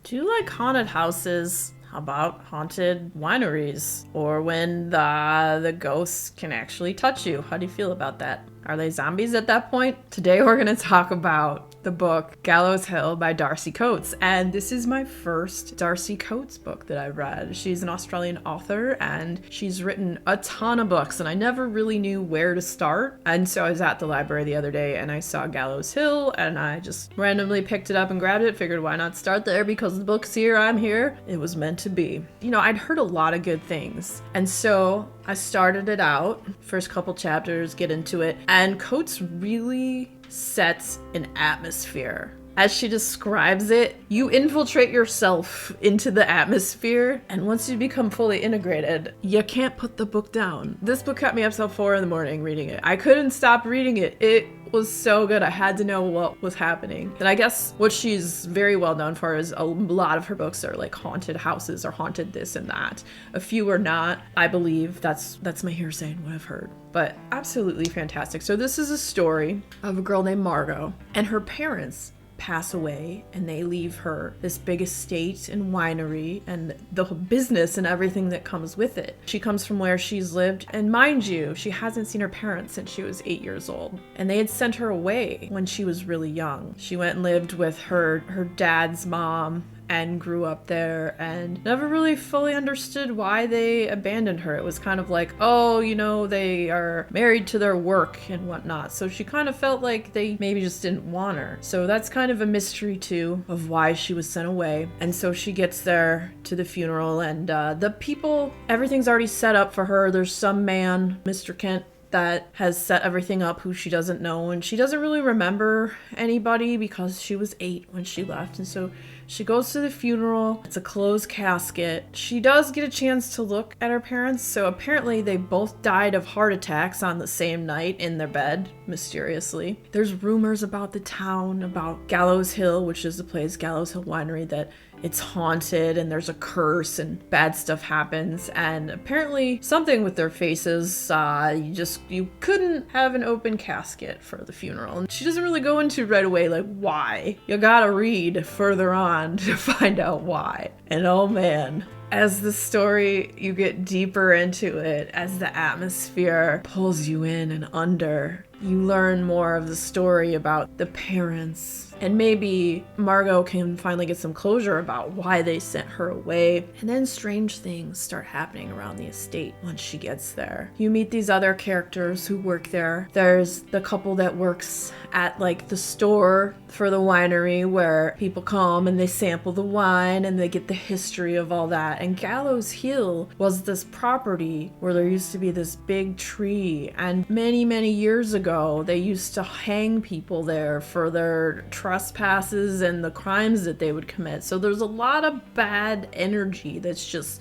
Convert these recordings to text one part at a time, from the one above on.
Do you like haunted houses? How about haunted wineries? Or when the ghosts can actually touch you? How do you feel about that? Are they zombies at that point? Today we're going to talk about the book Gallows Hill by Darcy Coates. And this is my first Darcy Coates book that I've read. She's an Australian author and she's written a ton of books and I never really knew where to start. And so I was at the library the other day and I saw Gallows Hill and I just randomly picked it up and grabbed it. Figured why not start there because the book's here, I'm here. It was meant to be. You know, I'd heard a lot of good things. And so I started it out, first couple chapters, get into it. And Coates really sets an atmosphere. As she describes it, you infiltrate yourself into the atmosphere, and once you become fully integrated, you can't put the book down. This book kept me up till 4 a.m. reading it. I couldn't stop reading it. It was so good. I had to know what was happening. And I guess what she's very well known for is a lot of her books are like haunted houses or haunted this and that. A few are not. I believe that's my hearsay and what I've heard. But absolutely fantastic. So this is a story of a girl named Margot and her parents pass away and they leave her this big estate and winery and the business and everything that comes with it. She comes from where she's lived, and mind you, she hasn't seen her parents since she was 8 years old, and they had sent her away when she was really young. She went and lived with her dad's mom and grew up there and never really fully understood why they abandoned her. It was kind of like, oh, you know, they are married to their work and whatnot. So she kind of felt like they maybe just didn't want her. So that's kind of a mystery too of why she was sent away. And so she gets there to the funeral and the people, everything's already set up for her. There's some man, Mr. Kent, that has set everything up who she doesn't know, and she doesn't really remember anybody because she was 8 when she left. And so she goes to the funeral. It's a closed casket. She does get a chance to look at her parents. So apparently they both died of heart attacks on the same night in their bed, mysteriously. There's rumors about the town, about Gallows Hill, which is the place, Gallows Hill Winery, that it's haunted and there's a curse and bad stuff happens. And apparently something with their faces, you couldn't have an open casket for the funeral. And she doesn't really go into right away like why. You gotta read further on to find out why. And oh man, as the story, you get deeper into it, as the atmosphere pulls you in and under, you learn more of the story about the parents. And maybe Margot can finally get some closure about why they sent her away. And then strange things start happening around the estate once she gets there. You meet these other characters who work there. There's the couple that works at like the store for the winery where people come and they sample the wine and they get the history of all that. And Gallows Hill was this property where there used to be this big tree, and many, many years ago they used to hang people there for their trespasses and the crimes that they would commit. So there's a lot of bad energy that's just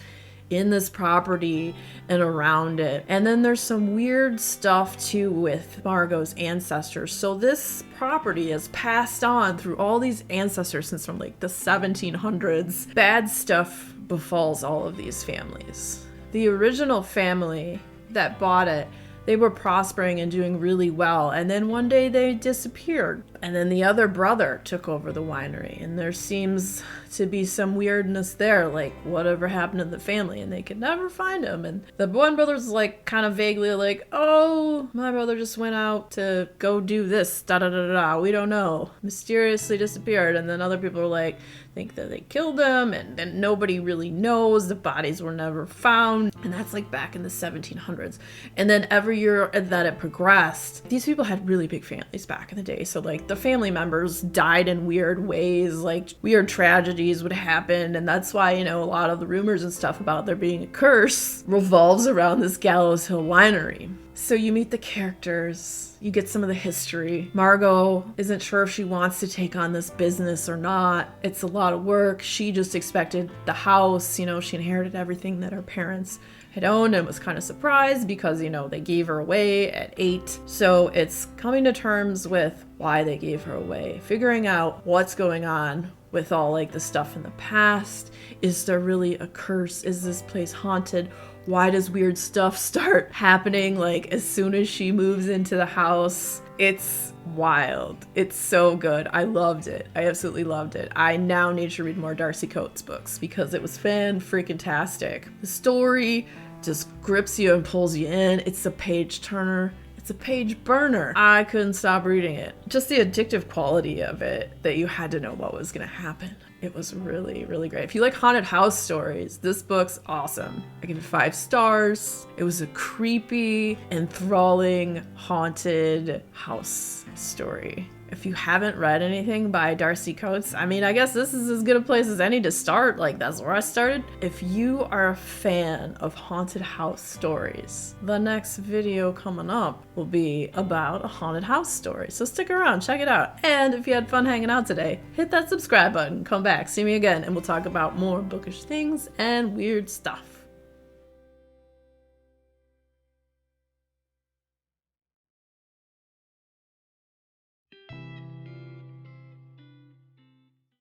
in this property and around it. And then there's some weird stuff too with Margot's ancestors. So this property is passed on through all these ancestors since from like the 1700s. Bad stuff befalls all of these families. The original family that bought it, they were prospering and doing really well, and then one day they disappeared. And then the other brother took over the winery, and there seems to be some weirdness there, like whatever happened to the family, and they could never find him. And the one brother's like kind of vaguely like, oh, my brother just went out to go do this, da da da da, we don't know, mysteriously disappeared. And then other people are like, think that they killed him, and nobody really knows. The bodies were never found, and that's like back in the 1700s. And then every year that it progressed, these people had really big families back in the day, so like the family members died in weird ways, like weird tragedies would happen, and that's why, you know, a lot of the rumors and stuff about there being a curse revolves around this Gallows Hill winery. So you meet the characters, you get some of the history. Margot isn't sure if she wants to take on this business or not. It's a lot of work. She just expected the house, you know, she inherited everything that her parents had owned and was kind of surprised because, you know, they gave her away at 8. So it's coming to terms with why they gave her away, figuring out what's going on with all like the stuff in the past. Is there really a curse? Is this place haunted? Why does weird stuff start happening like as soon as she moves into the house? It's wild. It's so good. I loved it. I absolutely loved it. I now need to read more Darcy Coates books because it was fan-freaking-tastic. The story just grips you and pulls you in. It's a page turner. It's a page burner. I couldn't stop reading it. Just the addictive quality of it, that you had to know what was gonna happen. It was really, really great. If you like haunted house stories, this book's awesome. I give it 5 stars. It was a creepy, enthralling, haunted house story. If you haven't read anything by Darcy Coates, I mean, I guess this is as good a place as any to start. Like, that's where I started. If you are a fan of haunted house stories, the next video coming up will be about a haunted house story. So stick around, check it out. And if you had fun hanging out today, hit that subscribe button, come back, see me again, and we'll talk about more bookish things and weird stuff.